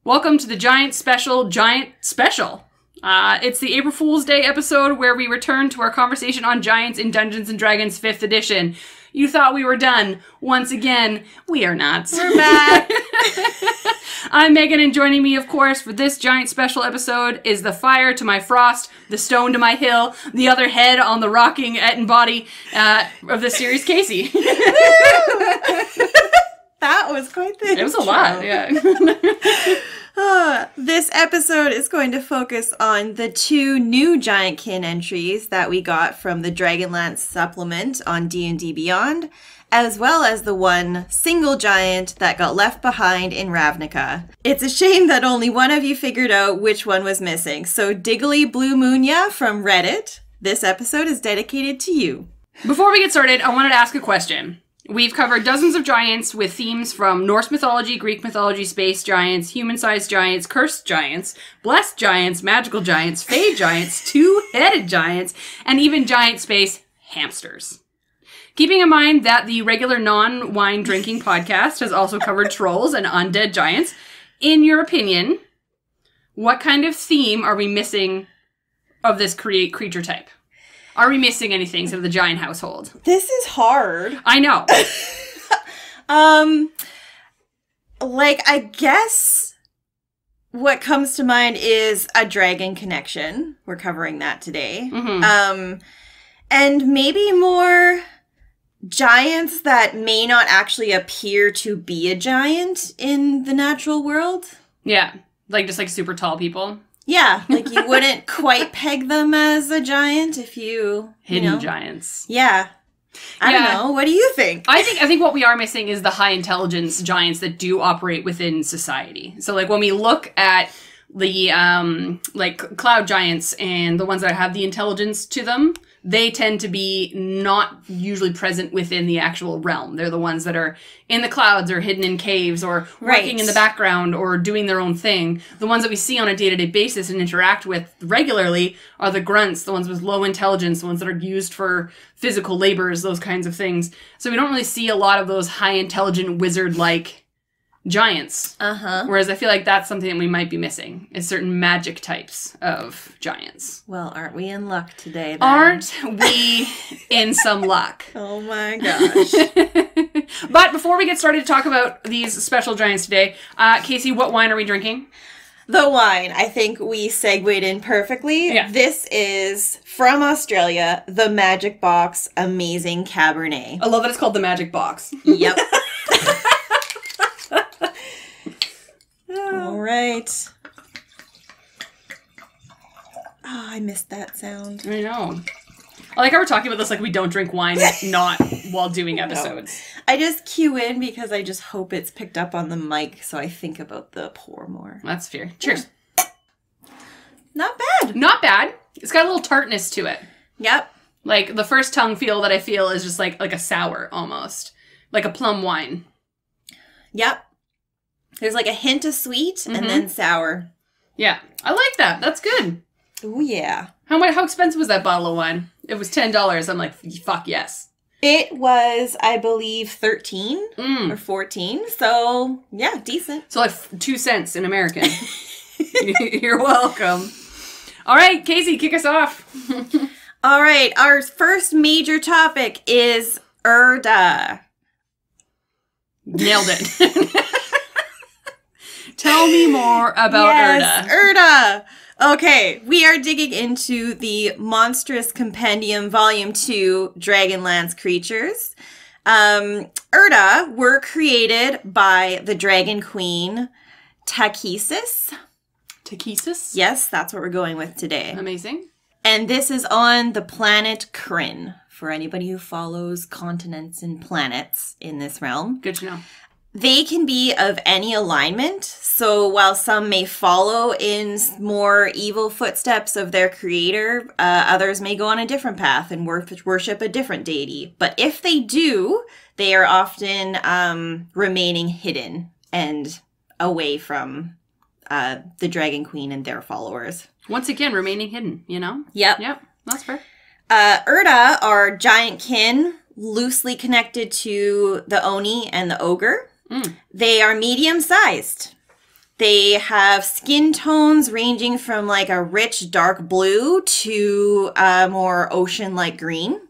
Welcome to the Giant Special. It's the April Fool's Day episode where we return to our conversation on giants in Dungeons & Dragons 5th edition. You thought we were done. Once again, we are not. We're back. I'm Megan, and joining me, of course, for this Giant Special episode is the fire to my frost, the stone to my hill, the other head on the rocking Etten body of the series, Casey. That was quite the It was a lot, yeah. This episode is going to focus on the 2 new Giantkin entries that we got from the Dragonlance supplement on D&D Beyond, as well as the 1 single giant that got left behind in Ravnica. It's a shame that only one of you figured out which one was missing, so Diggly Blue Moonya from Reddit, this episode is dedicated to you. Before we get started, I wanted to ask a question. We've covered dozens of giants with themes from Norse mythology, Greek mythology, space giants, human-sized giants, cursed giants, blessed giants, magical giants, fae giants, 2-headed giants, and even giant space hamsters. Keeping in mind that the regular non-wine drinking podcast has also covered trolls and undead giants, in your opinion, what kind of theme are we missing of this creature type? Are we missing anything of the giant household? This is hard. I know. I guess what comes to mind is a dragon connection. We're covering that today. Mm-hmm. And maybe more giants that may not actually appear to be a giant in the natural world. Yeah. Just super tall people. Yeah, you wouldn't quite peg them as a giant if you Hidden giants. Yeah. I don't know. What do you think? I think what we are missing is the high intelligence giants that do operate within society. So when we look at the cloud giants and the ones that have the intelligence to them, they tend to be not usually present within the actual realm. They're the ones that are in the clouds or hidden in caves or working in the background or doing their own thing. The ones that we see on a day-to-day basis and interact with regularly are the grunts, the ones with low intelligence, the ones that are used for physical labors, those kinds of things. So we don't really see a lot of those high-intelligent wizard-like giants. Whereas I feel like that's something that we might be missing, is certain magic types of giants. Well, aren't we in luck today, then? Aren't we in some luck? Oh my gosh. But before we get started to talk about these special giants today, Casey, what wine are we drinking? The wine. I think we segued in perfectly. Yeah. This is, from Australia, the Magic Box Amazing Cabernet. I love that it's called the Magic Box. Yep. All right. Oh, I missed that sound. I know. I like how we're talking about this like we don't drink wine, not while doing episodes. No. I just cue in because I just hope it's picked up on the mic, so I think about the pour more. That's fair. Cheers. Not bad. Not bad. It's got a little tartness to it. Yep. The first tongue feel that I feel is just like a sour almost. Like a plum wine. Yep. There's a hint of sweet and then sour. Yeah. I like that. That's good. Oh, yeah. How expensive was that bottle of wine? It was $10. I'm like, fuck yes. It was, I believe, 13 or 14. So, yeah, decent. So 2 cents in American. You're welcome. All right, Casey, kick us off. All right, our first major topic is Irda. Nailed it. Tell me more about Irda. Irda. Okay, we are digging into the Monstrous Compendium Volume 2 Dragonlance creatures. Irda were created by the Dragon Queen Takesis. Takesis? Yes, that's what we're going with today. Amazing. And this is on the planet Kryn, for anybody who follows continents and planets in this realm. Good to know. They can be of any alignment, so while some may follow in more evil footsteps of their creator, others may go on a different path and worship a different deity. But if they do, they are often remaining hidden and away from the Dragon Queen and their followers. Once again, remaining hidden, you know? Yep. Yep, that's fair. Irda are giant kin, loosely connected to the Oni and the Ogre. They are medium-sized. They have skin tones ranging from like a rich dark blue to a more ocean-like green,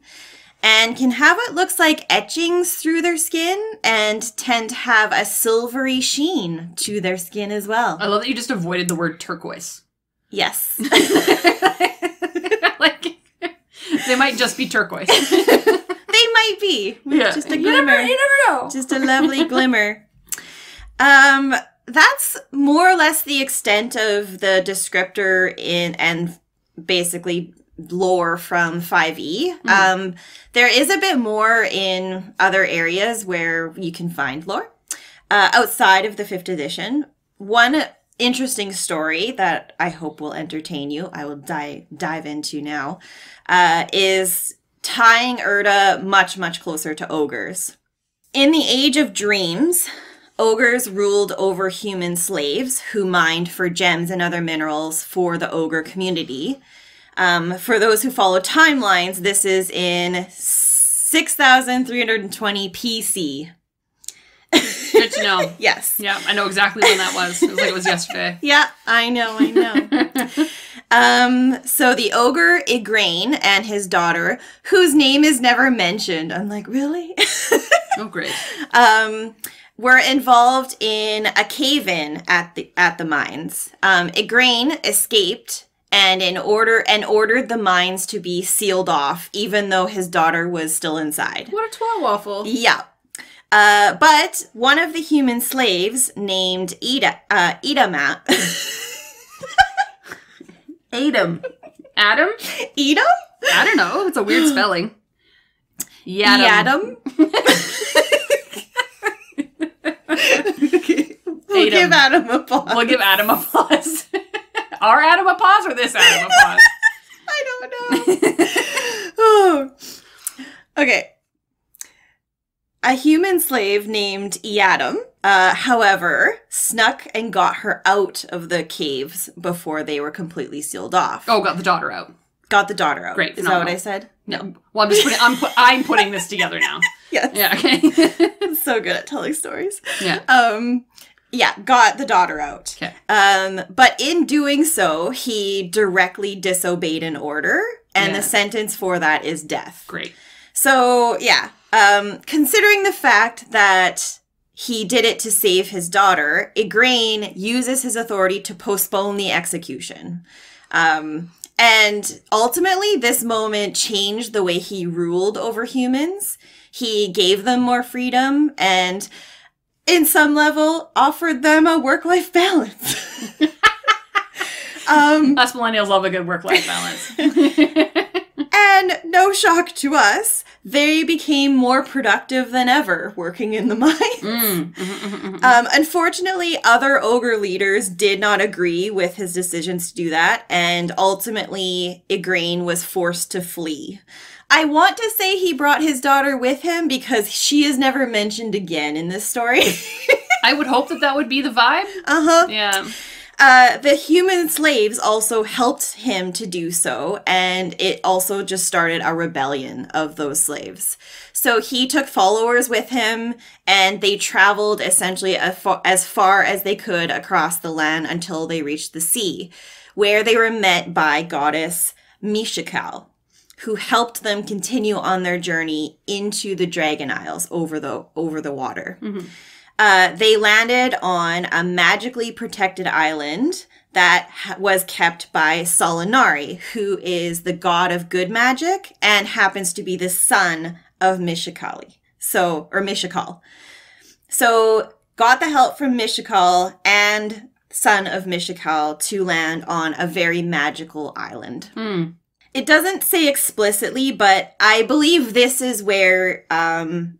and can have what looks like etchings through their skin and tend to have a silvery sheen to their skin as well. I love that you just avoided the word turquoise. Yes. Like, they might just be turquoise. They might be. Yeah. Just a glimmer. You never know. Just a lovely glimmer. That's more or less the extent of the descriptor and basically lore from 5e. There is a bit more in other areas where you can find lore outside of the 5th edition. One interesting story that I hope will entertain you, I will dive into now, is tying Irda much, much closer to ogres. In the Age of Dreams, ogres ruled over human slaves who mined for gems and other minerals for the ogre community. For those who follow timelines, this is in 6320 PC. Good to know. Yes. Yeah, I know exactly when that was. It was like it was yesterday. Yeah, I know. So the ogre Igraine and his daughter, whose name is never mentioned. I'm like, really? Oh, great. Were involved in a cave-in at the mines. Igraine escaped and ordered the mines to be sealed off, even though his daughter was still inside. What a twirl waffle. Yeah. But one of the human slaves named Adam. Adam? Edom? I don't know. It's a weird spelling. Yadam. We'll give Adam a pause. We'll give Adam a pause. Our Adam a pause or this Adam a pause? I don't know. Oh. Okay. A human slave named Eadam, however, snuck and got her out of the caves before they were completely sealed off. Oh, got the daughter out. Got the daughter out. Great. Is that what I said? No. Well, I'm putting this together now. Yes. Yeah, okay. I'm so good at telling stories. Yeah. Yeah, got the daughter out. Okay. But in doing so, he directly disobeyed an order, and the sentence for that is death. Great. So, yeah. Considering the fact that he did it to save his daughter, Igraine uses his authority to postpone the execution. And ultimately, this moment changed the way he ruled over humans. He gave them more freedom and, in some level, offered them a work-life balance. Us millennials love a good work-life balance. And no shock to us, they became more productive than ever working in the mines. Unfortunately, other ogre leaders did not agree with his decisions to do that, and ultimately, Igraine was forced to flee. I want to say he brought his daughter with him because she is never mentioned again in this story. I would hope that would be the vibe. Uh-huh. Yeah. The human slaves also helped him to do so, and it also just started a rebellion of those slaves. So he took followers with him, and they traveled essentially as far as they could across the land until they reached the sea, where they were met by goddess Miaca, who helped them continue on their journey into the Dragon Isles over the water. Mm-hmm. They landed on a magically protected island that was kept by Solinari, who is the god of good magic and happens to be the son of Miaca. So got the help from Miaca and son of Miaca to land on a very magical island. It doesn't say explicitly, but I believe this is where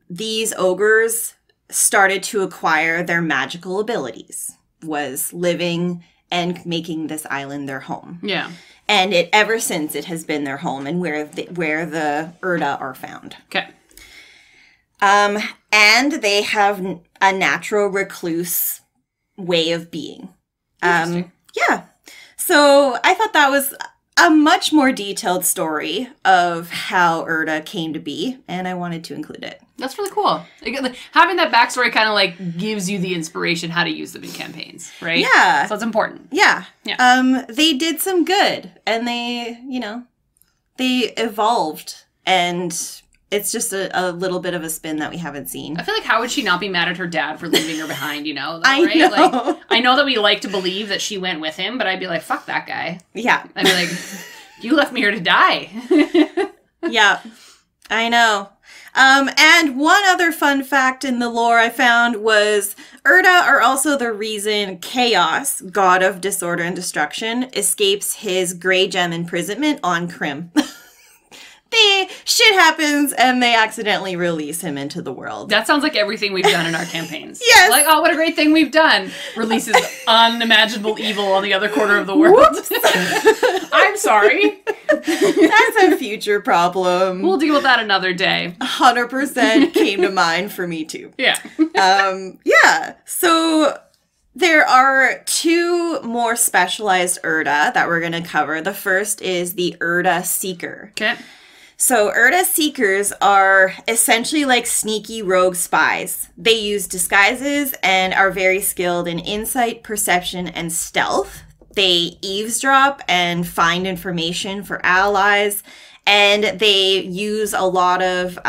these ogres started to acquire their magical abilities, was living and making this island their home. Yeah. And ever since it has been their home and where the Irda are found. Okay. And they have a natural recluse way of being. Yeah. So I thought that was a much more detailed story of how Irda came to be, and I wanted to include it. That's really cool. Having that backstory kind of like gives you the inspiration how to use them in campaigns, right? Yeah. So it's important. Yeah. They did some good, and they, they evolved, and it's just a little bit of a spin that we haven't seen. I feel like how would she not be mad at her dad for leaving her behind, though, I right? know. Like, I know that we like to believe that she went with him, but I'd be like, fuck that guy. Yeah. I'd be like, you left me here to die. Yeah, I know. And one other fun fact in the lore I found was Irda are also the reason Chaos, god of disorder and destruction, escapes his Grey Gem imprisonment on Krim. Shit happens and they accidentally release him into the world. That sounds like everything we've done in our campaigns. Yes. Like, oh, what a great thing we've done. Releases unimaginable evil on the other corner of the world. I'm sorry. That's a future problem. We'll deal with that another day. 100% came to mind for me too. Yeah. Yeah. So there are two more specialized Irda that we're going to cover. The first is the Irda Seeker. Okay. So Irda Seekers are essentially like sneaky rogue spies. They use disguises and are very skilled in insight, perception, and stealth. They eavesdrop and find information for allies, and they use a lot of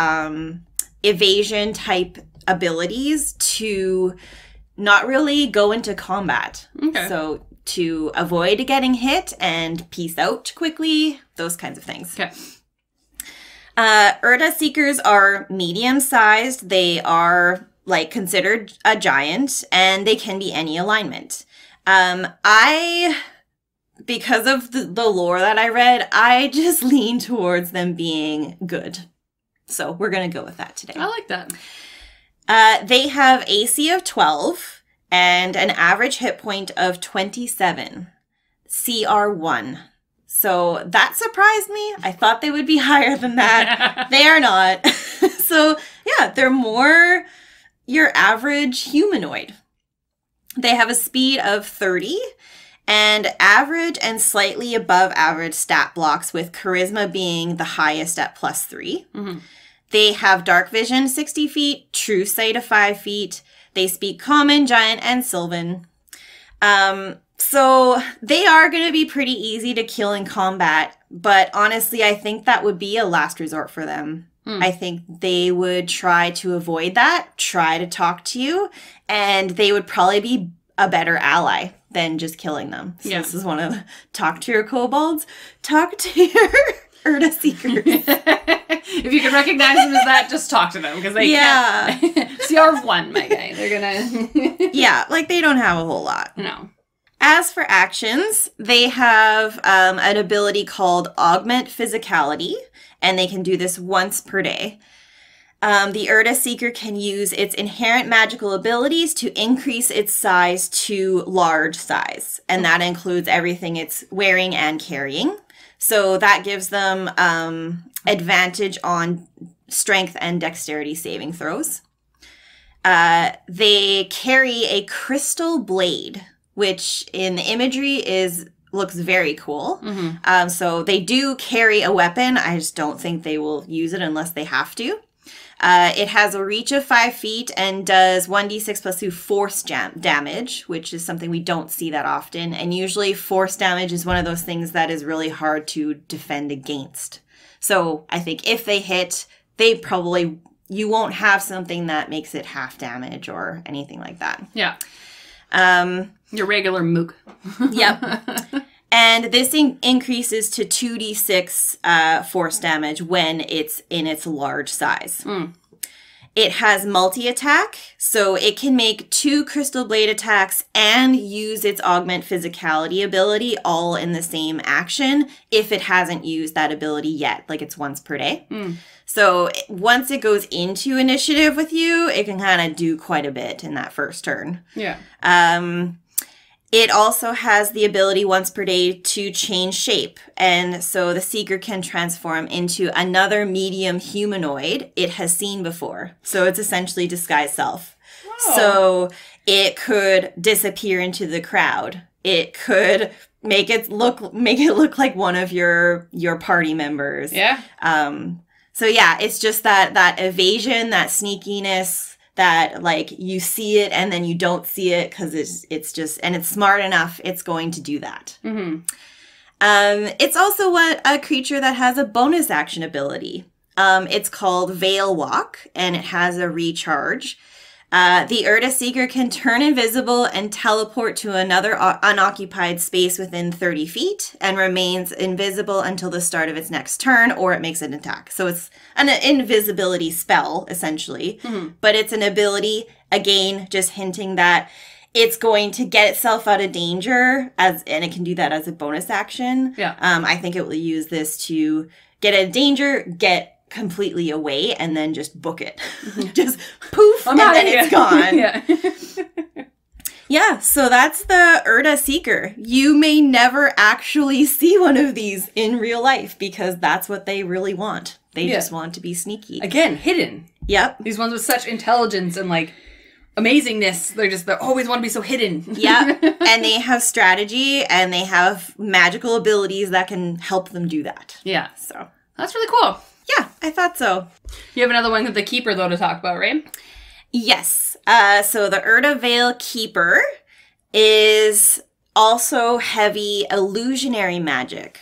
evasion type abilities to not really go into combat. Okay. So to avoid getting hit and peace out quickly, those kinds of things. Okay. Irda Seekers are medium-sized. They are like considered a giant, and they can be any alignment. Because of the lore that I read, I just lean towards them being good. So we're going to go with that today. I like that. They have AC of 12 and an average hit point of 27. CR1. So that surprised me. I thought they would be higher than that. They are not. So yeah, they're more your average humanoid. They have a speed of 30 and average and slightly above average stat blocks, with charisma being the highest at +3. Mm-hmm. They have dark vision 60 feet, true sight of 5 feet. They speak common, giant, and sylvan. So they are going to be pretty easy to kill in combat, but honestly, I think that would be a last resort for them. I think they would try to avoid that, try to talk to you, and they would probably be a better ally than just killing them. So This is one of the talk to your kobolds, talk to your Irda Seekers. If you can recognize them as that, just talk to them, because they can't. CR1, my guy. They're gonna... Yeah, like they don't have a whole lot. No. As for actions, they have an ability called Augment Physicality, and they can do this once per day. The Irda Seeker can use its inherent magical abilities to increase its size to large size, and that includes everything it's wearing and carrying. So that gives them advantage on strength and dexterity saving throws. They carry a crystal blade, which in the imagery looks very cool. Mm-hmm. So they do carry a weapon. I just don't think they will use it unless they have to. It has a reach of 5 feet and does 1d6 plus 2 force damage, which is something we don't see that often. And usually force damage is one of those things that is really hard to defend against. So I think if they hit, you won't have something that makes it half damage or anything like that. Yeah. Your regular mook. Yep. And this increases to 2d6 force damage when it's in its large size. It has multi-attack, so it can make 2 crystal blade attacks and use its augment physicality ability all in the same action if it hasn't used that ability yet, like it's once per day. So once it goes into initiative with you, it can kind of do quite a bit in that first turn. Yeah. It also has the ability once per day to change shape. And so the Seeker can transform into another medium humanoid it has seen before. So it's essentially disguised self. Whoa. So it could disappear into the crowd. It could make it look like one of your party members. Yeah. So yeah, it's just that evasion, that sneakiness, that like you see it and then you don't see it because it's just, and it's smart enough, it's going to do that. Mm-hmm. It's also a creature that has a bonus action ability. It's called Veil Walk, and it has a recharge. The Irda Seeker can turn invisible and teleport to another unoccupied space within 30 feet and remains invisible until the start of its next turn, or it makes an attack. So it's an invisibility spell, essentially. Mm-hmm. But it's an ability, again, just hinting that it's going to get itself out of danger, and it can do that as a bonus action. Yeah. I think it will use this to get out of danger, get completely away, and then just book it. Just poof, and then it's gone. Yeah. Yeah, so that's the Irda Seeker. You may never actually see one of these in real life because that's what they really want. They just want to be sneaky. Again, hidden. Yep. These ones with such intelligence and like amazingness, they always want to be so hidden. Yep. And they have strategy and they have magical abilities that can help them do that. Yeah. So that's really cool. Yeah, I thought so. You have another one with the Keeper, though, to talk about, right? Yes. So the Irda Veil Keeper is also heavy illusionary magic.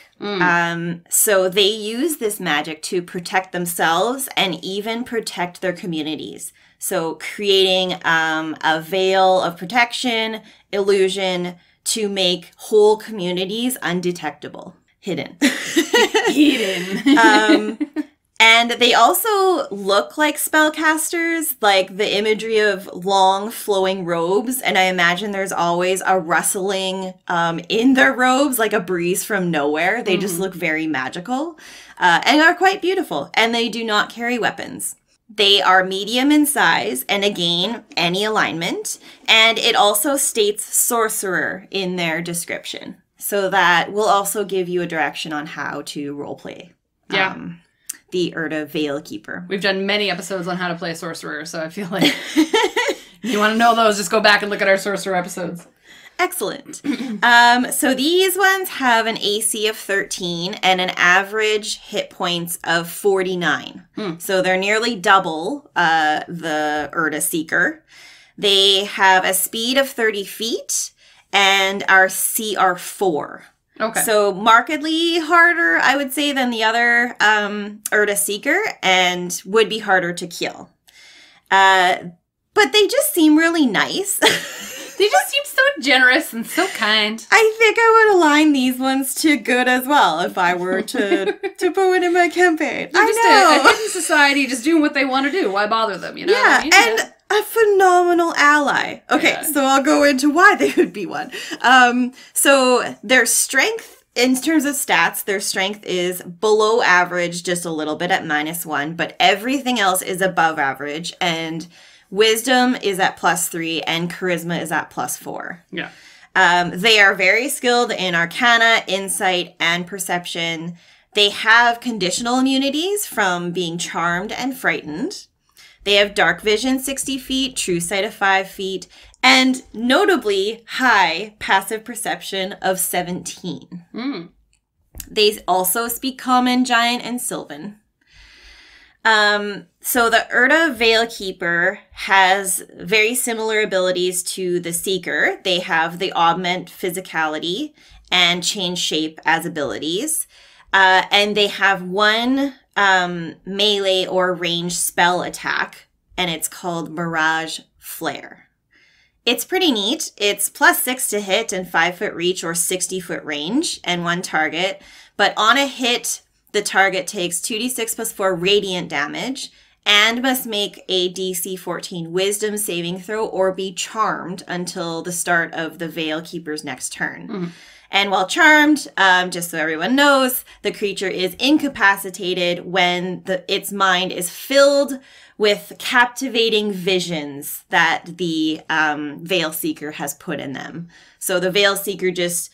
So they use this magic to protect themselves and even protect their communities. So creating a veil of protection, illusion, to make whole communities undetectable. Hidden. Hidden. And they also look like spellcasters, like the imagery of long flowing robes. And I imagine there's always a rustling in their robes, like a breeze from nowhere. They just look very magical and are quite beautiful. And they do not carry weapons. They are medium in size, and again, any alignment. And it also states sorcerer in their description. So that will also give you a direction on how to roleplay. Yeah. The Irda Veil Keeper. We've done many episodes on how to play a sorcerer, so I feel like if you want to know those, just go back and look at our sorcerer episodes. Excellent. So these ones have an AC of 13 and an average hit points of 49. So they're nearly double the Irda Seeker. They have a speed of 30 feet and are CR 4. Okay. So markedly harder, I would say, than the other Irda Seeker, and would be harder to kill. But they just seem really nice. They just seem so generous and so kind. I think I would align these ones to good as well if I were to put one in my campaign. They're just a hidden society just doing what they want to do. Why bother them, you know? Yeah, what I mean? and a phenomenal ally. Okay, so I'll go into why they would be one. So their strength, in terms of stats, their strength is below average, just a little bit at -1, but everything else is above average, and wisdom is at +3, and charisma is at +4. Yeah. They are very skilled in arcana, insight, and perception. They have conditional immunities from being charmed and frightened. They have dark vision 60 feet, true sight of 5 feet, and notably high passive perception of 17. They also speak Common, Giant, and Sylvan. So the Irda Veil Keeper has very similar abilities to the Seeker. They have the augment physicality and change shape as abilities. And they have one melee or ranged spell attack, and it's called Mirage Flare. It's pretty neat. It's +6 to hit and 5-foot reach or 60-foot range and one target. But on a hit, the target takes 2d6 + 4 radiant damage and must make a DC 14 wisdom saving throw or be charmed until the start of the Veil Keeper's next turn. And while charmed, just so everyone knows, the creature is incapacitated when its mind is filled with captivating visions that the Veil Seeker has put in them. So the Veil Seeker just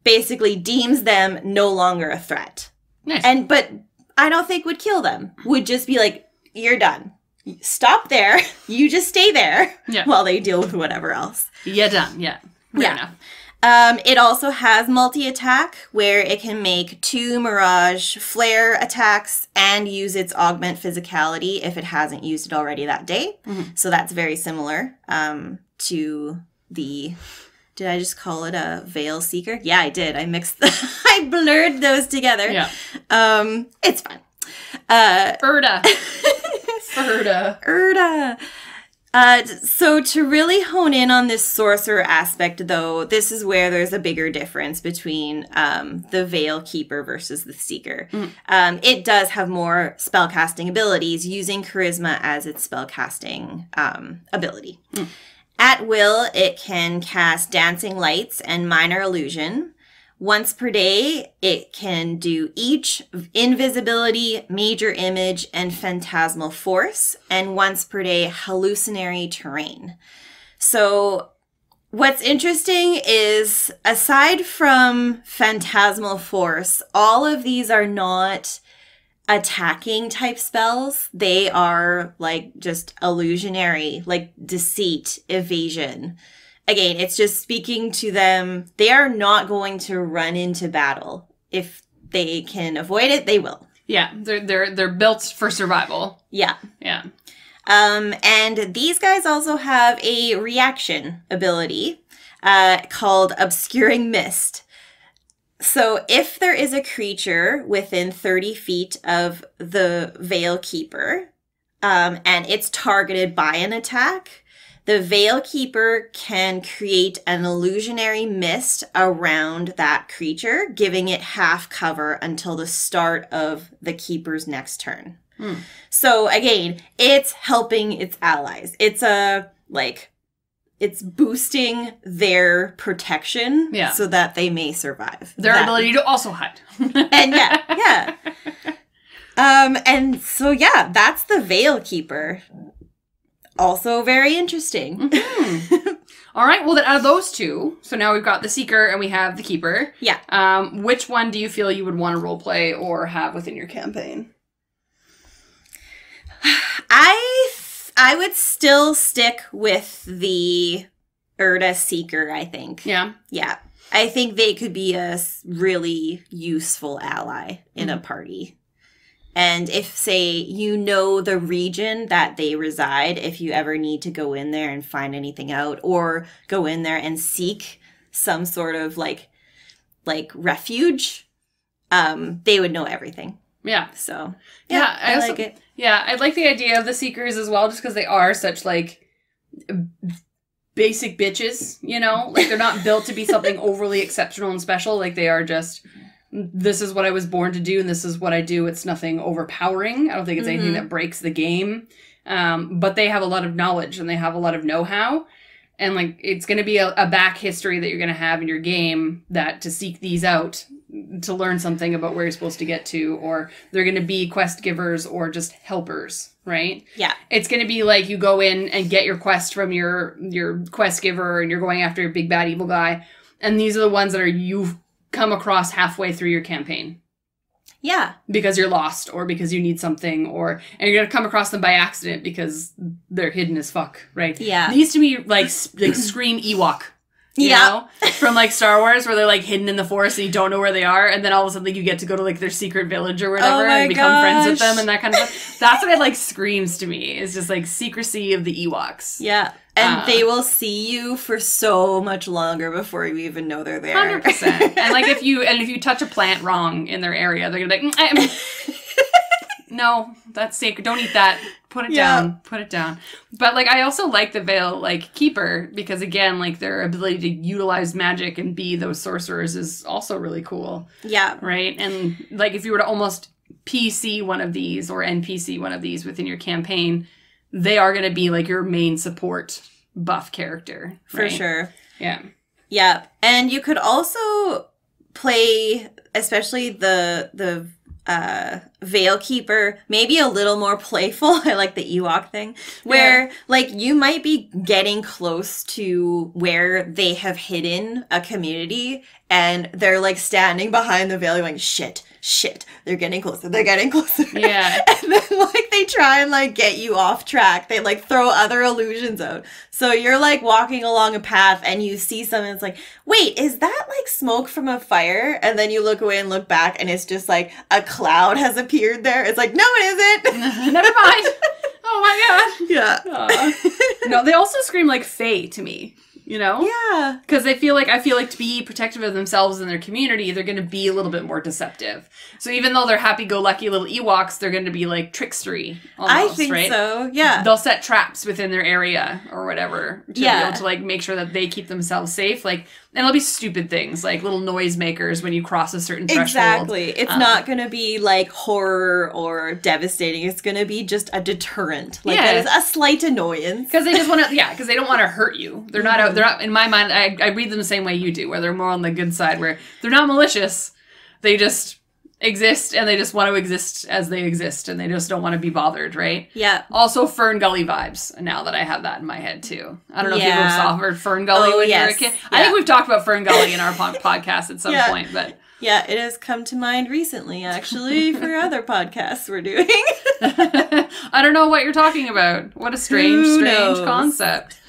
basically deems them no longer a threat. Nice. But I don't think would kill them. Would just be like, you're done. Stop there. You just stay there while they deal with whatever else. Done. Yeah. Fair enough. It also has multi-attack, where it can make 2 Mirage Flare attacks and use its Augment Physicality if it hasn't used it already that day. So that's very similar to the... Did I just call it a Veil Seeker? Yeah, I did. I mixed I blurred those together. Yeah. It's fine. Irda. Irda. So to really hone in on this sorcerer aspect, though, this is where there's a bigger difference between the Veil Keeper versus the Seeker. It does have more spellcasting abilities, using Charisma as its spellcasting ability. At will, it can cast Dancing Lights and Minor Illusion. Once per day, it can do each Invisibility, Major Image, and Phantasmal Force, and once per day, Hallucinatory Terrain. So what's interesting is, aside from Phantasmal Force, all of these are not attacking type spells. They are like just illusionary, like deceit, evasion. Again, it's just speaking to them. They are not going to run into battle. If they can avoid it, they will. Yeah, they're built for survival. Yeah. Yeah. And these guys also have a reaction ability called Obscuring Mist. So if there is a creature within 30 feet of the Veil Keeper, and it's targeted by an attack, the Veil Keeper can create an illusionary mist around that creature, giving it half cover until the start of the Keeper's next turn. So again, it's helping its allies. It's it's boosting their protection so that they may survive. Their ability to also hide. And yeah. And so that's the Veil Keeper. Also very interesting. All right, well then out of those two, so now we've got the Seeker and we have the Keeper. Yeah. Which one do you feel you would want to roleplay or have within your campaign? I would still stick with the Irda Seeker, I think. Yeah? Yeah. I think they could be a really useful ally in a party. And if, say, you know the region that they reside, if you ever need to go in there and find anything out, or go in there and seek some sort of, like refuge, they would know everything. Yeah. So, I like it. Yeah, I like the idea of the Seekers as well, just because they are such, like, basic bitches, you know? Like, they're not built to be something overly exceptional and special. Like, they are just, this is what I was born to do, and this is what I do. It's nothing overpowering. I don't think it's anything that breaks the game. But they have a lot of knowledge, and they have a lot of know-how. And, like, it's going to be a back history that you're going to have in your game that to seek these out, to learn something about where you're supposed to get to, or they're going to be quest givers or just helpers, right? Yeah. It's going to be like you go in and get your quest from your quest giver, and you're going after your big bad evil guy, and these are the ones that you've come across halfway through your campaign. Yeah. Because you're lost, or because you need something, and you're going to come across them by accident because they're hidden as fuck, right? Yeah. These to me, like scream Ewok. You know? From, like, Star Wars, where they're, like, hidden in the forest and you don't know where they are, and then all of a sudden you get to go to, like, their secret village or whatever and become friends with them and that kind of stuff. That's what it, like, screams to me. It's just, like, secrecy of the Ewoks. Yeah. And they will see you for so much longer before you even know they're there. 100%. And, like, if you touch a plant wrong in their area, they're gonna be like, no, that's sacred. Don't eat that. Put it down. Put it down. But, like, I also like the Veil, like, Keeper, because, again, like, their ability to utilize magic and be those sorcerers is also really cool. Yeah. Right? And, like, if you were to almost PC one of these or NPC one of these within your campaign, they are going to be, like, your main support buff character. Right? For sure. Yeah. Yeah. And you could also play, especially the Veil Keeper, maybe a little more playful. I like the Ewok thing, where like you might be getting close to where they have hidden a community, and they're like standing behind the veil going, shit, shit, they're getting closer, they're getting closer. Yeah. And then, like, they try and, like, get you off track. They, like, throw other illusions out. So you're, like, walking along a path and you see something that's like, wait, is that, like, smoke from a fire? And then you look away and look back and it's just, like, a cloud has appeared there. It's like, no, it isn't. Never mind. Oh my god. Yeah. No, they also scream like Fae to me. You know? Yeah. Because I feel like to be protective of themselves and their community, they're going to be a little bit more deceptive. So even though they're happy-go-lucky little Ewoks, they're going to be like trickstery almost, I think right? so, yeah. They'll set traps within their area or whatever to be able to like make sure that they keep themselves safe. Like, and it'll be stupid things like little noisemakers when you cross a certain threshold. Exactly. It's not going to be like horror or devastating. It's going to be just a deterrent. Like that is a slight annoyance. Because they just want to, because they don't want to hurt you. They're not out. They're not, in my mind, I read them the same way you do, where they're more on the good side, where they're not malicious. They just exist, and they just want to exist as they exist, and they just don't want to be bothered, right? Yeah. Also, Fern Gully vibes, now that I have that in my head, too. I don't know if you ever saw Fern Gully when you were a kid. Yeah. I think we've talked about Fern Gully in our podcast at some point, but... Yeah, it has come to mind recently, actually, for other podcasts we're doing. I don't know what you're talking about. What a strange concept.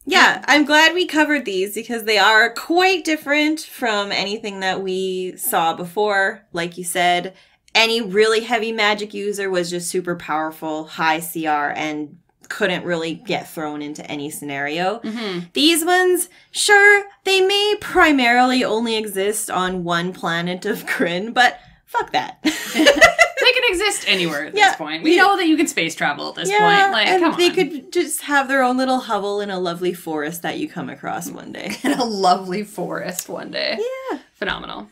Yeah, I'm glad we covered these because they are quite different from anything that we saw before. Like you said, any really heavy magic user was just super powerful, high CR, and couldn't really get thrown into any scenario. Mm-hmm. These ones, sure, they may primarily only exist on one planet of Kryn, but fuck that. They can exist anywhere at this point. We know that you can space travel at this point. Like, and come on. They could just have their own little hovel in a lovely forest that you come across one day. In a lovely forest one day. Yeah. Phenomenal.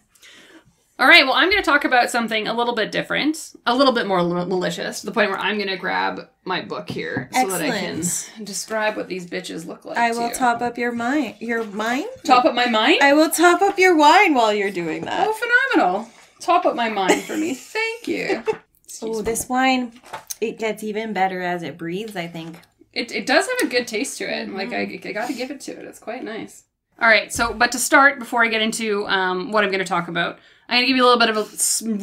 All right, well, I'm going to talk about something a little bit different, a little bit more malicious, to the point where I'm going to grab my book here so that I can describe what these bitches look like. I will top up your mine. Your mine? Top up my mind? I will top up your wine while you're doing that. Oh, phenomenal. Top up my mind for me. Thank you. Oh, this wine, it gets even better as it breathes, I think. It does have a good taste to it. Mm-hmm. Like, I got to give it to it. It's quite nice. All right, so, but to start, before I get into what I'm going to talk about, I'm going to give you a little bit of a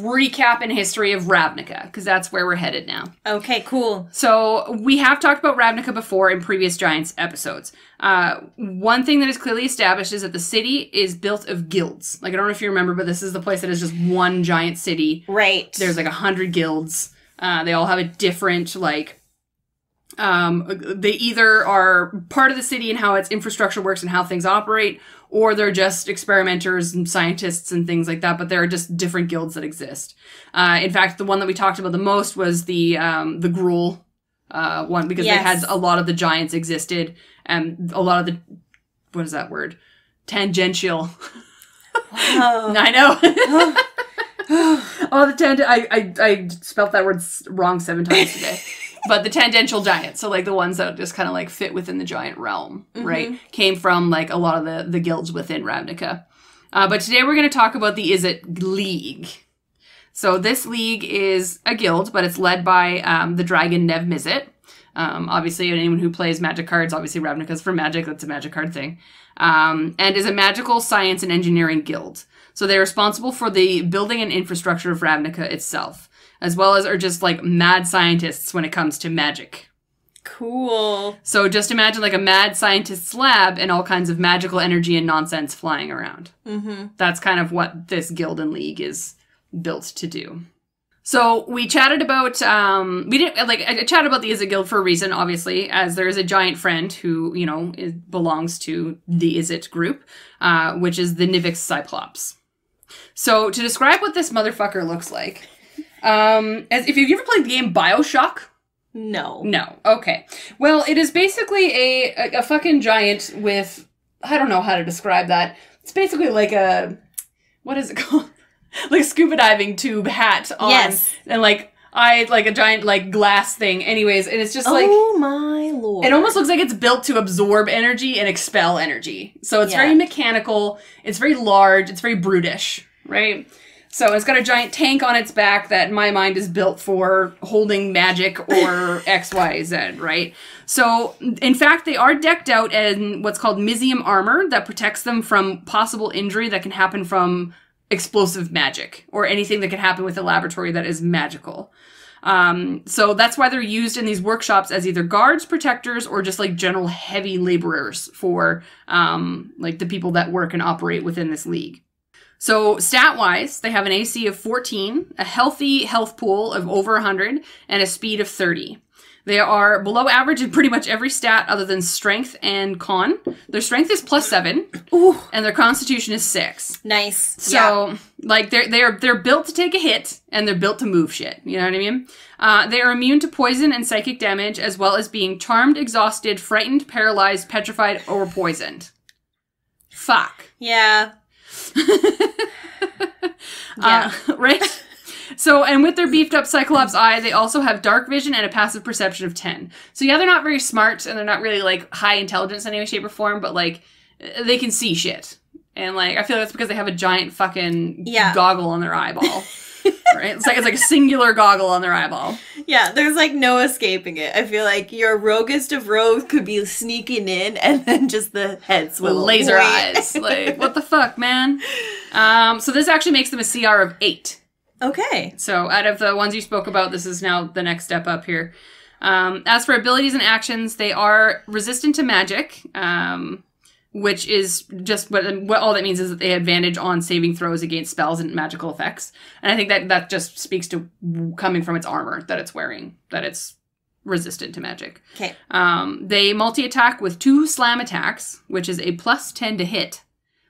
recap and history of Ravnica, because that's where we're headed now. Okay, cool. So, we have talked about Ravnica before in previous Giants episodes. One thing that is clearly established is that the city is built of guilds. Like, I don't know if you remember, but this is the place that is just one giant city. Right. There's like 100 guilds. They all have a different, like... they either are part of the city and how its infrastructure works and how things operate, or they're just experimenters and scientists and things like that, but there are just different guilds that exist. In fact, the one that we talked about the most was the Gruul one, because they had a lot of the giants existed, and a lot of the, what is that word? Tangential. Wow. I know. I spelt that word wrong 7 times today. But the tangential giants, so like the ones that just kind of like fit within the giant realm, right? Came from like a lot of the guilds within Ravnica. But today we're going to talk about the Izzet League. So this league is a guild, but it's led by the dragon Nev Mizzet. Obviously, anyone who plays magic cards, obviously Ravnica's for magic, that's a magic card thing. And is a magical science and engineering guild. So they're responsible for the building and infrastructure of Ravnica itself, as well as are just like mad scientists when it comes to magic. Cool. So just imagine like a mad scientist's lab and all kinds of magical energy and nonsense flying around. Mm-hmm. That's kind of what this guild and league is built to do. So we chatted about, I chatted about the Izzet Guild for a reason, obviously, as there is a giant friend who, you know, belongs to the Izzet group, which is the Nivix Cyclops. So to describe what this motherfucker looks like, as if you've ever played the game BioShock? No. No. Okay. Well, it is basically a fucking giant with, I don't know how to describe that. It's basically like a, what is it called? Like a scuba diving tube hat on. Yes. And like a giant like glass thing. Anyways, and it's just like, oh my lord. It almost looks like it's built to absorb energy and expel energy. So it's very mechanical. It's very large. It's very brutish, right? So it's got a giant tank on its back that in my mind is built for holding magic or X, Y, Z, right? So, in fact, they are decked out in what's called Mizium armor that protects them from possible injury that can happen from explosive magic or anything that can happen with a laboratory that is magical. So that's why they're used in these workshops as either guards, protectors, or just like general heavy laborers for like the people that work and operate within this league. So stat-wise, they have an AC of 14, a healthy health pool of over 100, and a speed of 30. They are below average in pretty much every stat other than strength and con. Their strength is +7, Ooh. And their constitution is 6. Nice. So, like, they're built to take a hit, and they're built to move shit. You know what I mean? They are immune to poison and psychic damage, as well as being charmed, exhausted, frightened, paralyzed, petrified, or poisoned. Fuck. Yeah. Right? So, and with their beefed up Cyclops eye, they also have dark vision and a passive perception of 10. So yeah, they're not very smart, and they're not really, like, high intelligence in any way, shape, or form, but, like, they can see shit. And, like, I feel like that's because they have a giant fucking goggle on their eyeball. Right? It's like a singular goggle on their eyeball. Yeah, there's, like, no escaping it. I feel like your roguest of rogues could be sneaking in, and then just the head swivel. Laser eyes. Like, what the fuck, man? So this actually makes them a CR of 8. Okay. So out of the ones you spoke about, this is now the next step up here. As for abilities and actions, they are resistant to magic, which is just what all that means is that they have advantage on saving throws against spells and magical effects. And I think that just speaks to coming from its armor that it's wearing, that it's resistant to magic. Okay. They multi-attack with 2 slam attacks, which is a +10 to hit,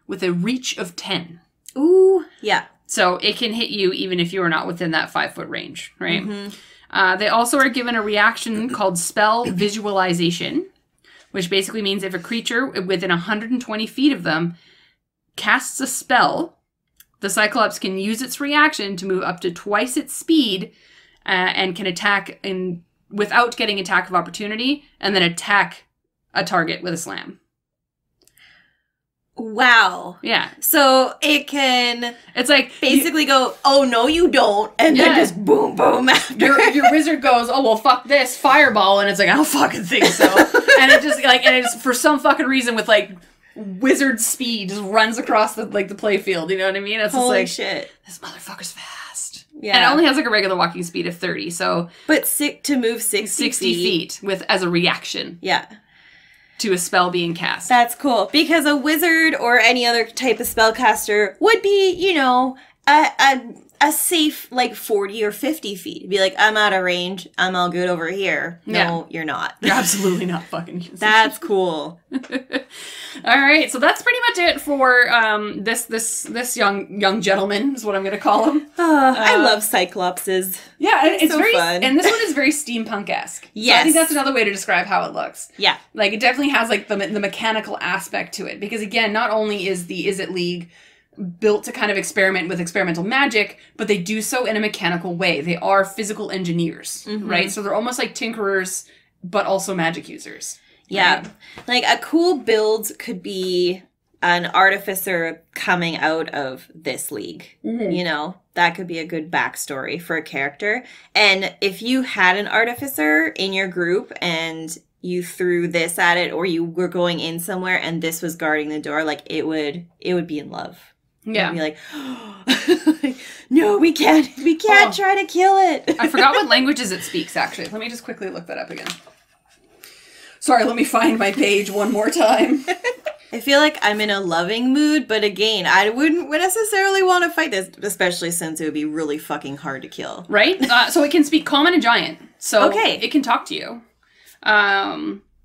with a reach of 10. Ooh, yeah. So it can hit you even if you are not within that 5-foot range, right? Mm-hmm. They also are given a reaction called spell visualization, which basically means if a creature within 120 feet of them casts a spell, the Cyclops can use its reaction to move up to twice its speed and can attack without getting attack of opportunity, and then attack a target with a slam. Wow. Yeah. So it can... It's like... basically go, oh, no, you don't. And then just boom, boom after. Your wizard goes, oh, well, fuck this, fireball. And it's like, I don't fucking think so. And it just, like, and it's for some fucking reason with, like, wizard speed just runs across the, like, the play field. You know what I mean? It's Holy just like, shit. This motherfucker's fast. Yeah. And it only has, like, a regular walking speed of 30, so... But to move 60 feet as a reaction. Yeah. To a spell being cast. That's cool. Because a wizard or any other type of spellcaster would be, you know, a safe, like, 40 or 50 feet. Be like, I'm out of range. I'm all good over here. No, you're not. You're absolutely not fucking using That's cool. All right, so that's pretty much it for this young gentleman is what I'm going to call him. I love Cyclopses. Yeah, it's so very fun. And this one is very steampunk-esque. Yes. So I think that's another way to describe how it looks. Yeah. Like, it definitely has, like, the mechanical aspect to it. Because, again, not only is the Is It League built to kind of experiment with experimental magic, but they do so in a mechanical way. They are physical engineers, right? So they're almost like tinkerers, but also magic users. Yeah. Right? Like, a cool build could be an artificer coming out of this league. Mm-hmm. You know, that could be a good backstory for a character. And if you had an artificer in your group and you threw this at it, or you were going in somewhere and this was guarding the door, like, it would be in love. Yeah. It'd be like, oh, no, we can't try to kill it. I forgot what languages it speaks, actually. Let me just quickly look that up again. Sorry, let me find my page one more time. I feel like I'm in a loving mood, but again, I wouldn't necessarily want to fight this, especially since it would be really fucking hard to kill. Right? So it can speak common and giant. So it can talk to you.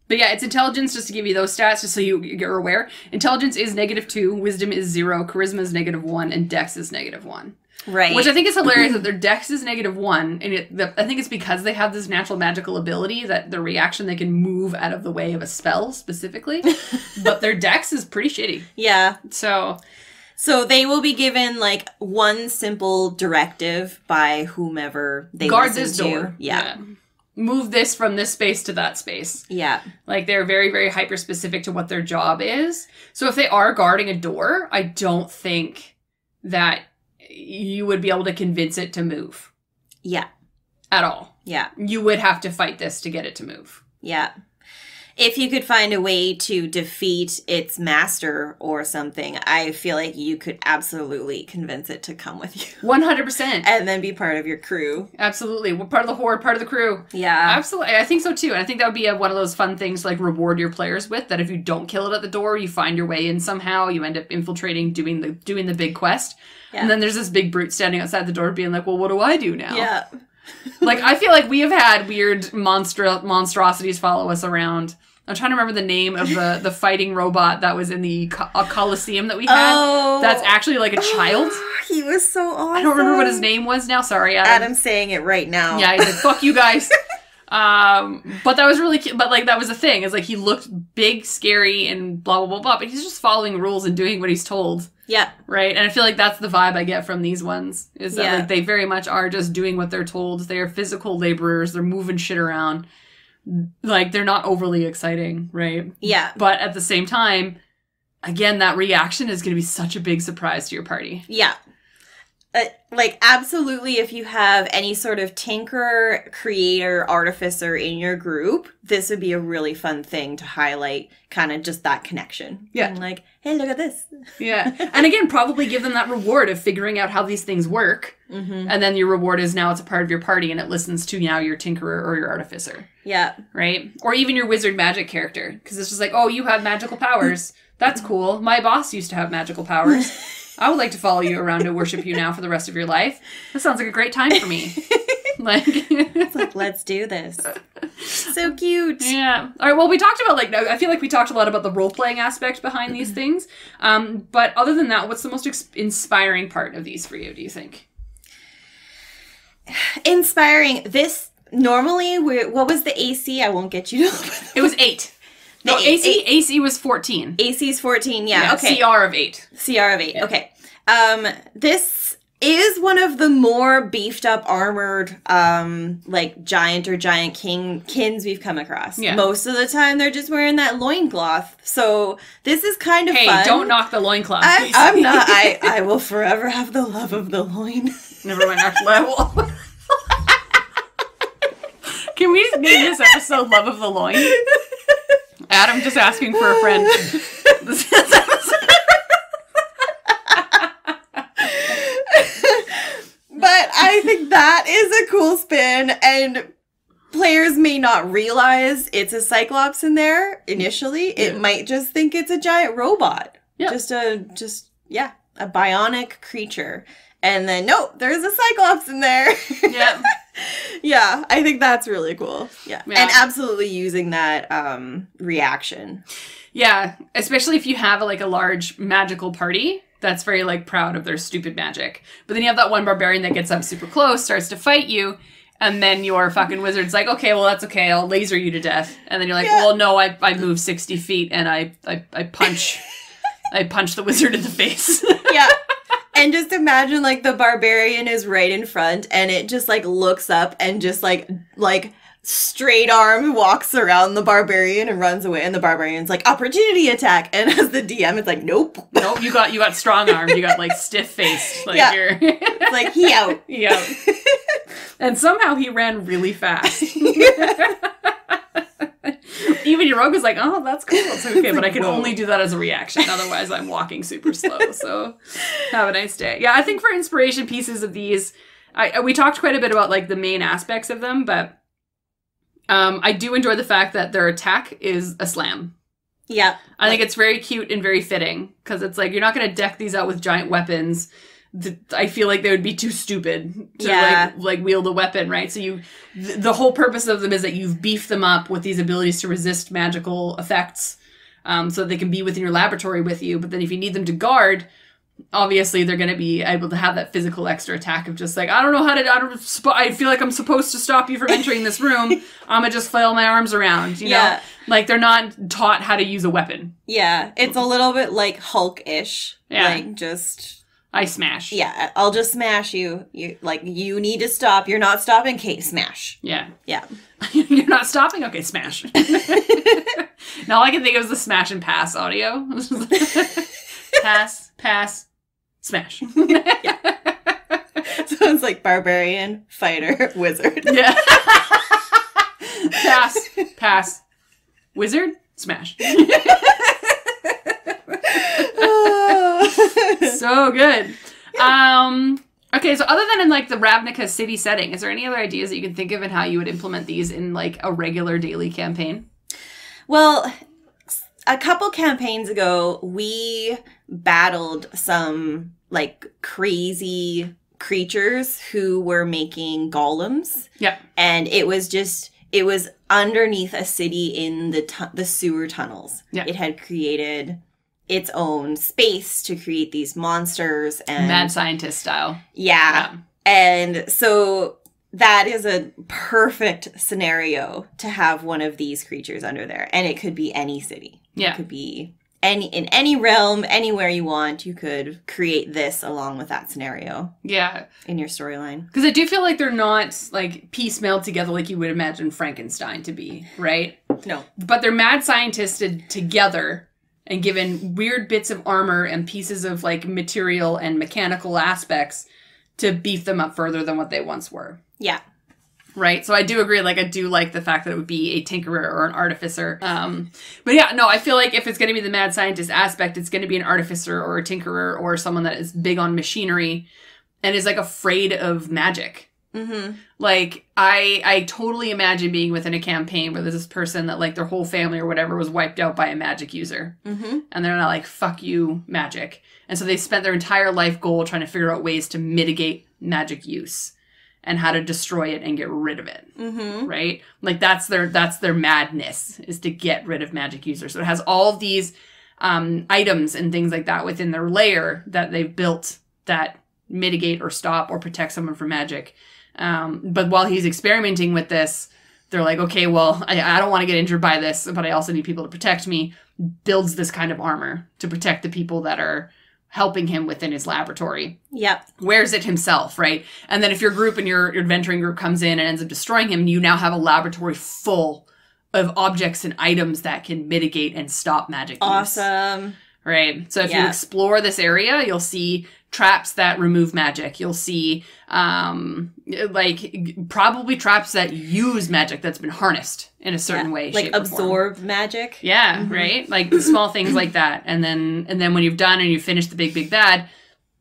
But yeah, it's intelligence, just to give you those stats, just so you're aware. Intelligence is -2, wisdom is 0, charisma is -1, and dex is -1. Right. Which I think is hilarious that their dex is -1, and I think it's because they have this natural magical ability that their reaction, they can move out of the way of a spell, specifically. But their dex is pretty shitty. Yeah. So they will be given, like, one simple directive by whomever they guard listen this to. door. Yeah. Move this from this space to that space. Yeah. Like, they're very, very hyper-specific to what their job is. So if they are guarding a door, I don't think that you would be able to convince it to move. Yeah. At all. Yeah. You would have to fight this to get it to move. Yeah. if you could find a way to defeat its master or something, I feel like you could absolutely convince it to come with you. 100%. And then be part of your crew. Absolutely. We're part of the horde, part of the crew. Yeah. Absolutely. I think so too. And I think that would be one of those fun things to like reward your players with, that if you don't kill it at the door, you find your way in somehow, you end up infiltrating, doing the big quest. Yeah. And then there's this big brute standing outside the door being like, well, what do I do now? Yeah. Like, I feel like we have had weird monstrosities follow us around. I'm trying to remember the name of the fighting robot that was in the Coliseum that we had. Oh. That's actually like a child. He was so awesome. I don't remember what his name was now. Sorry, Adam. Adam's saying it right now. Yeah, he's like, fuck you guys. But that was really cute. But like, that was the thing. Is like, he looked big, scary, and blah, blah, blah, blah. But he's just following rules and doing what he's told. Yeah. Right? And I feel like that's the vibe I get from these ones. Is that like, they very much are just doing what they're told. They are physical laborers. They're moving shit around. Like, they're not overly exciting, right? Yeah. But at the same time, again, that reaction is going to be such a big surprise to your party. Yeah. Like, absolutely, if you have any sort of tinkerer, creator, artificer in your group, this would be a really fun thing to highlight, kind of just that connection. Yeah. And like, hey, look at this. Yeah. And again, probably give them that reward of figuring out how these things work. Mm-hmm. And then your reward is now it's a part of your party and it listens to now your tinkerer or your artificer. Yeah. Right? Or even your wizard magic character. Because it's just like, oh, you have magical powers. That's cool. My boss used to have magical powers. I would like to follow you around and worship you now for the rest of your life. That sounds like a great time for me. It's like, let's do this. So cute. Yeah. All right, well, we talked about, like, I feel like we talked a lot about the role-playing aspect behind these things. But other than that, what's the most inspiring part of these for you, do you think? Inspiring. This, normally, what was the AC? I won't get you to... It was 8. No, AC was 14. AC is 14, yeah. Okay. CR of 8. CR of 8, yeah. Okay. This is one of the more beefed up, armored, like, giant or giant kins we've come across. Yeah. Most of the time, they're just wearing that loincloth. So, this is kind of fun. Hey, don't knock the loincloth. I'm not. I will forever have the love of the loin. Never mind, next level. Can we just name this episode Love of the Loin? Adam just asking for a friend. But I think that is a cool spin, and players may not realize it's a Cyclops in there initially. Yeah. It might just think it's a giant robot. Yeah. Just a bionic creature. And then, no, there's a Cyclops in there. Yeah. Yeah, I think that's really cool. Yeah. And absolutely using that reaction. Yeah, especially if you have a large magical party that's very proud of their stupid magic. But then you have that one barbarian that gets up super close, starts to fight you, and then your fucking wizard's like, okay, well, that's okay, I'll laser you to death. And then you're like, well, no, I move 60 feet and I punch I punch the wizard in the face. Yeah. And just imagine, the barbarian is right in front, and it just, looks up and just, straight arm walks around the barbarian and runs away, and the barbarian's like, opportunity attack! And as the DM, it's like, nope. Nope, you got strong-armed. You got, stiff-faced. You're... It's like, he out. He out. And somehow he ran really fast. Even your rogue was like, oh, that's cool. It's okay, but I can only do that as a reaction. Otherwise, I'm walking super slow. So have a nice day. Yeah, I think for inspiration pieces of these, we talked quite a bit about, the main aspects of them, but I do enjoy the fact that their attack is a slam. Yeah. I think it's very cute and very fitting, because it's you're not going to deck these out with giant weapons. I feel like they would be too stupid to wield a weapon, right? So the whole purpose of them is that you've beefed them up with these abilities to resist magical effects, so that they can be within your laboratory with you. But then if you need them to guard, obviously they're going to be able to have that physical extra attack of just I don't know how to, I feel like I'm supposed to stop you from entering this room. I'm going to just flail my arms around, you know? They're not taught how to use a weapon. Yeah, it's a little bit like Hulk-ish. Yeah. I smash. Yeah, I'll just smash you. You need to stop. You're not stopping. Okay, smash. Yeah. Yeah. You're not stopping? Okay, smash. Now all I can think of is the smash and pass audio. Pass, smash. Yeah. So it's like barbarian, fighter, wizard. Yeah. Pass, Wizard? Smash. So good. Okay, so other than in like the Ravnica city setting, is there any other ideas that you can think of and how you would implement these in like a regular daily campaign? Well, a couple campaigns ago, we battled some like crazy creatures who were making golems. Yeah. And it was underneath a city in the sewer tunnels. Yeah. It had created its own space to create these monsters and mad scientist style. Yeah. And so that is a perfect scenario to have one of these creatures under there. And it could be any city. Yeah. It could be in any realm, anywhere you want, you could create this along with that scenario. Yeah. In your storyline. Because I do feel like they're not like piecemealed together like you would imagine Frankenstein to be, right? No. But they're mad scientisted together and given weird bits of armor and pieces of like material and mechanical aspects to beef them up further than what they once were. Yeah. Right? So I do agree, like, I do like the fact that it would be a tinkerer or an artificer. But yeah, no, I feel like if it's going to be the mad scientist aspect, it's going to be an artificer or a tinkerer or someone that is big on machinery and is, like, afraid of magic. Mm-hmm. Like, I totally imagine being within a campaign where there's this person that, like, their whole family or whatever was wiped out by a magic user. Mm-hmm. And they're not like, fuck you, magic. And so they spent their entire life goal trying to figure out ways to mitigate magic use and how to destroy it and get rid of it. Mm-hmm. Right? Like, that's their madness, is to get rid of magic users. So it has all of these items and things like that within their layer that they've built that mitigate or stop or protect someone from magic. But while he's experimenting with this, they're like, okay, well, I don't want to get injured by this, but I also need people to protect me. Builds this kind of armor to protect the people that are helping him within his laboratory. Yep. Wears it himself, right? And then if your group and your adventuring group comes in and ends up destroying him, you now have a laboratory full of objects and items that can mitigate and stop magic use. Awesome. Right? So if you explore this area, you'll see traps that remove magic. You'll see, probably traps that use magic that's been harnessed in a certain way, like shape, absorb magic. Yeah, mm-hmm. Right? Like small things like that. And then when you've done and you finish the big bad,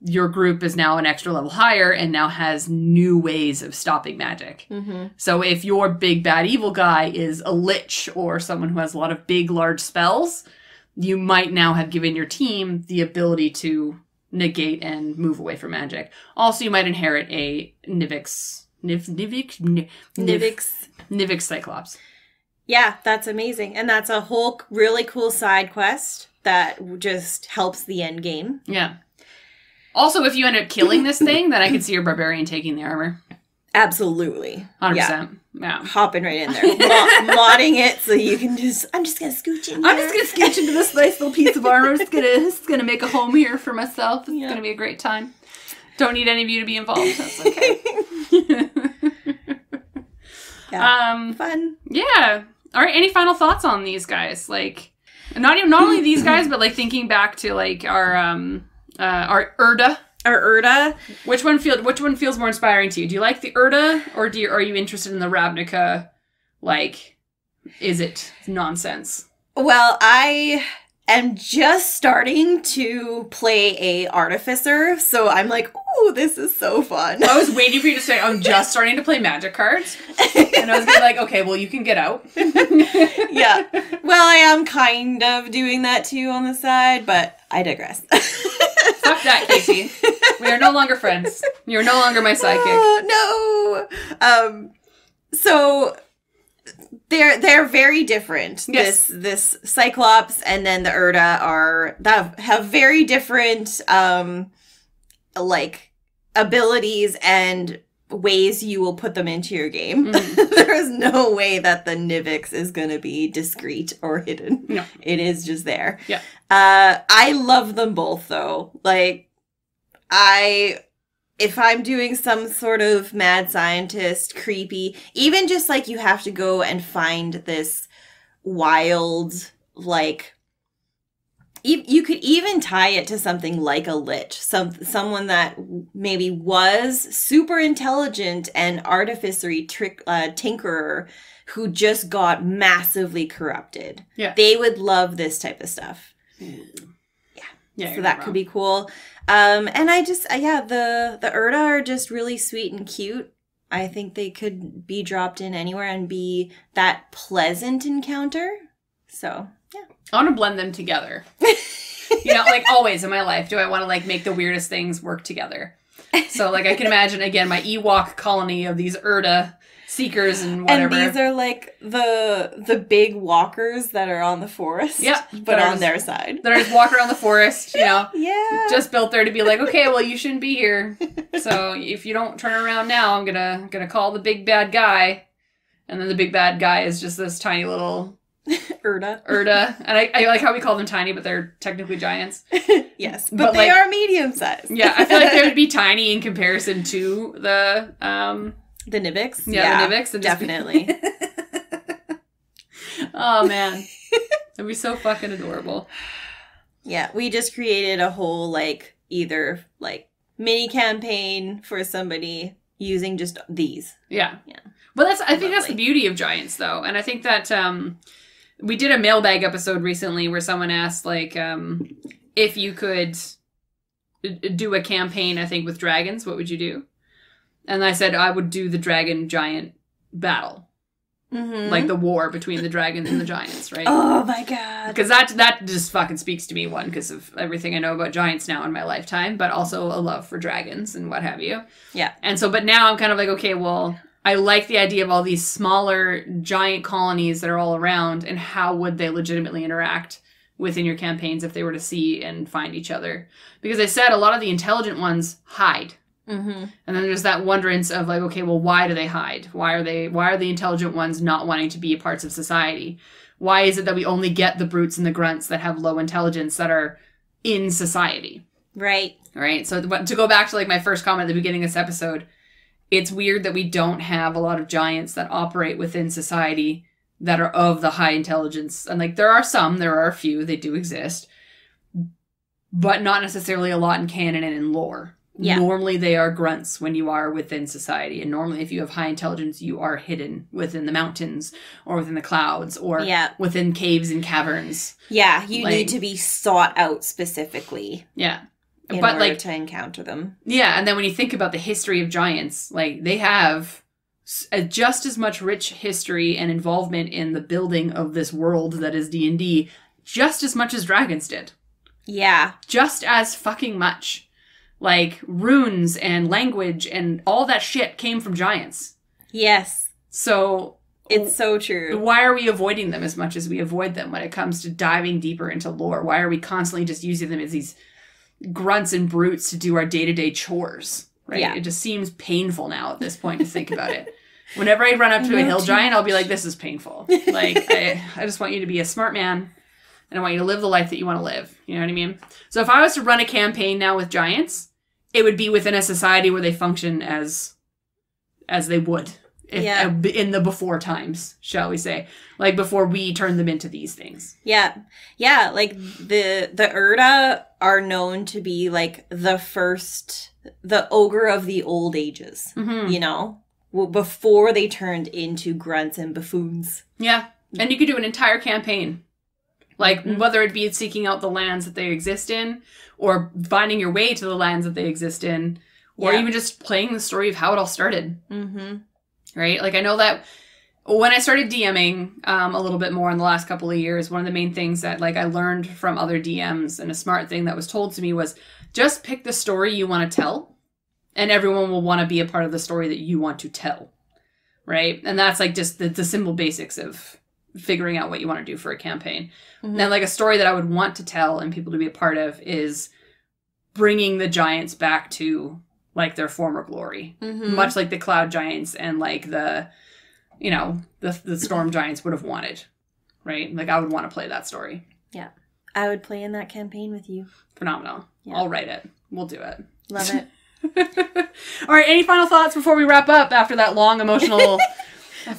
your group is now an extra level higher and now has new ways of stopping magic. Mm-hmm. So if your big bad evil guy is a lich or someone who has a lot of big, large spells, you might now have given your team the ability to negate and move away from magic. Also, you might inherit a Nivix Cyclops. Yeah, that's amazing. And that's a whole really cool side quest that just helps the end game. Yeah. Also, if you end up killing this thing, then I could see your barbarian taking the armor. Absolutely. 100%. Yeah. Hopping right in there. Modding it so you can I'm just going to scooch in here. I'm just going to scooch into this nice little piece of armor. I'm just going to make a home here for myself. It's going to be a great time. Don't need any of you to be involved. That's okay. Fun. Yeah. All right. Any final thoughts on these guys? Like, not only these guys, but like thinking back to like our Irda. Our Irda. Which one feels more inspiring to you? Do you like the Irda, or are you interested in the Ravnica? Like, is it nonsense? Well, I am just starting to play a artificer, so I'm like, ooh, this is so fun. I was waiting for you to say, I'm just starting to play magic cards. And I was gonna be like, okay, well, you can get out. Yeah. Well, I am kind of doing that too on the side, but I digress. Fuck that, Casey. We are no longer friends. You're no longer my sidekick. No. So they're very different. Yes. This Cyclops and then the Irda have very different like abilities and ways you will put them into your game. Mm-hmm. There is no way that the Nivix is going to be discreet or hidden. No. It is just there. Yeah. I love them both though. Like, if I'm doing some sort of mad scientist, creepy, even just like you have to go and find this wild, like, you could even tie it to something like a lich, someone that maybe was super intelligent and artificery tinkerer who just got massively corrupted. Yeah. They would love this type of stuff. Yeah. So that could be cool. And I just, the Irda are just really sweet and cute. I think they could be dropped in anywhere and be that pleasant encounter. So, yeah. I want to blend them together. Like always in my life, do I want to like make the weirdest things work together? So like I can imagine, again, my Ewok colony of these Irda Seekers and whatever. And these are like the big walkers that are on the forest. Yeah. But on their side. That are just walking around the forest, Yeah. Just built there to be like, okay, well, you shouldn't be here. So if you don't turn around now, I'm gonna call the big bad guy. And then the big bad guy is just this tiny little Irda. And I like how we call them tiny, but they're technically giants. Yes. But they are medium-sized. Yeah, I feel like they would be tiny in comparison to the Nivix? Yeah, the Nivix. Definitely. Oh, man. That'd be so fucking adorable. Yeah, we just created a whole, like, either, like, mini campaign for somebody using just these. Yeah. Well, I think that's the beauty of giants, though. And I think that we did a mailbag episode recently where someone asked, like, if you could do a campaign, I think, with dragons, what would you do? And I said I would do the dragon giant battle. Mm-hmm. Like the war between the dragons and the giants, right? Oh my god. Because that just fucking speaks to me, one, because of everything I know about giants now in my lifetime, but also a love for dragons and what have you. Yeah. And so, but now I'm kind of like, okay, well, I like the idea of all these smaller giant colonies that are all around, and how would they legitimately interact within your campaigns if they were to see and find each other? Because I said a lot of the intelligent ones hide. Mm-hmm. And then there's that wonderance of like, okay, well, why do they hide? Why are the intelligent ones not wanting to be parts of society? Why is it that we only get the brutes and the grunts that have low intelligence that are in society? Right. So to go back to like my first comment at the beginning of this episode, it's weird that we don't have a lot of giants that operate within society that are of the high intelligence. And like there are a few, they do exist, but not necessarily a lot in canon and in lore. Yeah. Normally they are grunts when you are within society. And normally if you have high intelligence, you are hidden within the mountains or within the clouds or within caves and caverns. Yeah, you need to be sought out specifically. Yeah. In order to encounter them. Yeah, and then when you think about the history of giants, like they have just as much rich history and involvement in the building of this world that is D&D, just as much as dragons did. Yeah. Just as fucking much. Like, runes and language and all that shit came from giants. Yes. So... It's so true. Why are we avoiding them as much as we avoid them when it comes to diving deeper into lore? Why are we constantly just using them as these grunts and brutes to do our day-to-day chores? Right? Yeah. It just seems painful now at this point to think about it. Whenever I run up to a hill giant, I'll be like, this is painful. Like, I just want you to be a smart man. And I want you to live the life that you want to live. You know what I mean? So if I was to run a campaign now with giants, it would be within a society where they function as they would in the before times, shall we say. Like before we turn them into these things. Yeah. Yeah, like the Irda are known to be like the ogre of the old ages, you know? Before they turned into grunts and buffoons. Yeah. And you could do an entire campaign. Like, whether it be seeking out the lands that they exist in, or finding your way to the lands that they exist in, or even just playing the story of how it all started. Mm-hmm. Right? Like, I know that when I started DMing a little bit more in the last couple of years, one of the main things that, like, I learned from other DMs, and a smart thing that was told to me was, just pick the story you want to tell, and everyone will want to be a part of the story that you want to tell. Right? And that's, like, just the simple basics of figuring out what you want to do for a campaign. Mm-hmm. And like a story that I would want to tell and people to be a part of is bringing the giants back to like their former glory, much like the cloud giants and like the storm giants would have wanted, right? Like I would want to play that story. Yeah, I would play in that campaign with you. Phenomenal. Yeah. I'll write it. We'll do it. Love it. All right. Any final thoughts before we wrap up after that long emotional?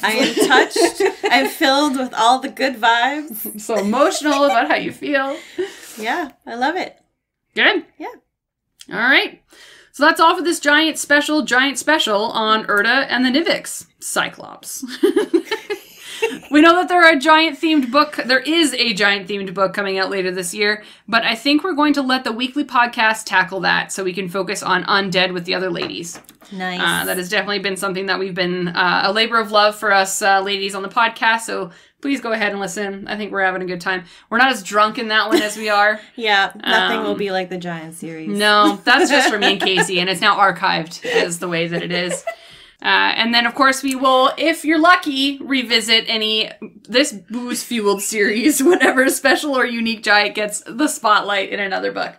I am touched. I'm filled with all the good vibes. So emotional about how you feel. Yeah, I love it. Good? Yeah. All right. So that's all for this giant special on Irda and the Nivix Cyclops. We know that there is a giant-themed book coming out later this year, but I think we're going to let the weekly podcast tackle that so we can focus on Undead with the other ladies. Nice. That has definitely been something that we've been a labor of love for us ladies on the podcast, so please go ahead and listen. I think we're having a good time. We're not as drunk in that one as we are. Yeah, nothing will be like the Giant series. No, that's just for me and Casey, and it's now archived as the way that it is. And then, of course, we will, if you're lucky, revisit this booze-fueled series whenever a special or unique giant gets the spotlight in another book.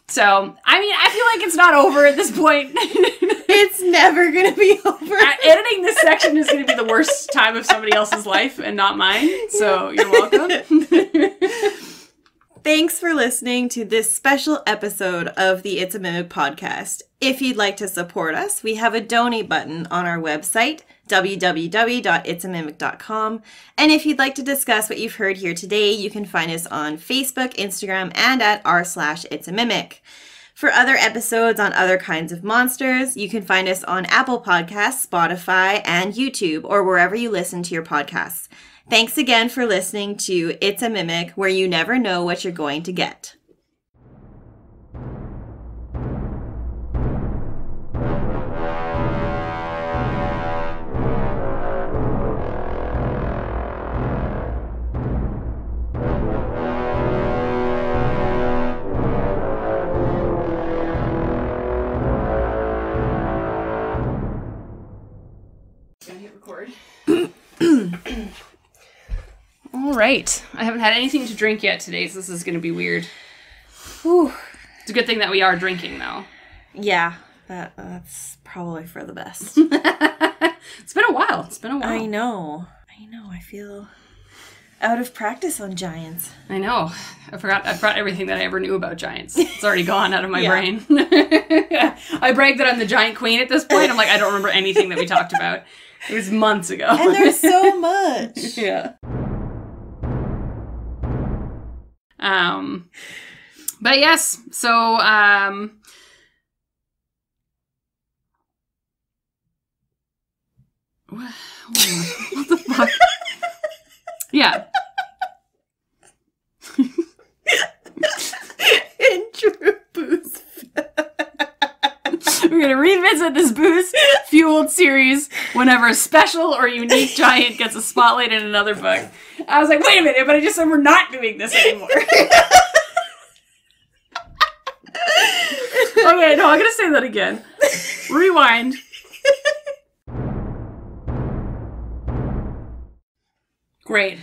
So, I mean, I feel like it's not over at this point. It's never going to be over. Editing this section is going to be the worst time of somebody else's life and not mine. So, you're welcome. Thanks for listening to this special episode of the It's a Mimic podcast. If you'd like to support us, we have a donate button on our website, www.itsamimic.com. And if you'd like to discuss what you've heard here today, you can find us on Facebook, Instagram, and at r/itsamimic. For other episodes on other kinds of monsters, you can find us on Apple Podcasts, Spotify, and YouTube, or wherever you listen to your podcasts. Thanks again for listening to It's a Mimic, where you never know what you're going to get. Can I hit record? All right. I haven't had anything to drink yet today, so this is going to be weird. Whew. It's a good thing that we are drinking, though. Yeah, that's probably for the best. It's been a while. I know. I feel out of practice on giants. I know. I forgot everything that I ever knew about giants. It's already gone out of my brain. I brag that I'm the giant queen at this point. I'm like, I don't remember anything that we talked about. It was months ago. And there's so much. Yeah. But yes, so, what the fuck? Yeah. Intro booze. We're gonna revisit this booze-fueled series whenever a special or unique giant gets a spotlight in another book. I was like, wait a minute, but I just said we're not doing this anymore. Okay, no, I'm gonna say that again. Rewind. Great.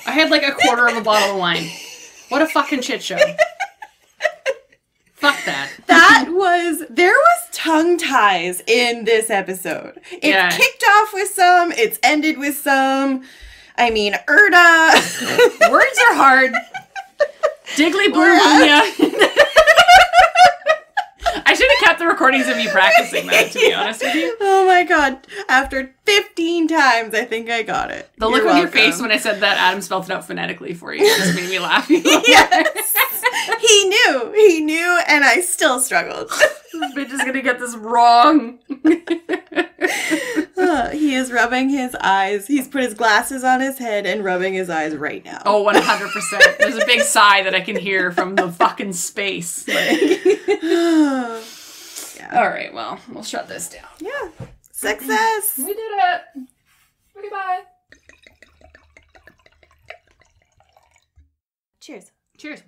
I had like a quarter of a bottle of wine. What a fucking shit show. Fuck that. There was tongue ties in this episode. It kicked off with some, it's ended with some. I mean, Irda. Words are hard. Diggly blue Munya. I should have kept the recordings of me practicing that, to be honest with you. Oh my god. After 15 times, I think I got it. The look on your face when I said that Adam spelled it out phonetically for you just made me laugh. Yes. He knew, and I still struggled. This bitch is gonna get this wrong. He is rubbing his eyes. He's put his glasses on his head and rubbing his eyes right now. Oh, 100%. There's a big sigh that I can hear from the fucking space. Yeah. Alright, well, we'll shut this down. Yeah. Success! We did it! Okay, bye. Cheers. Cheers.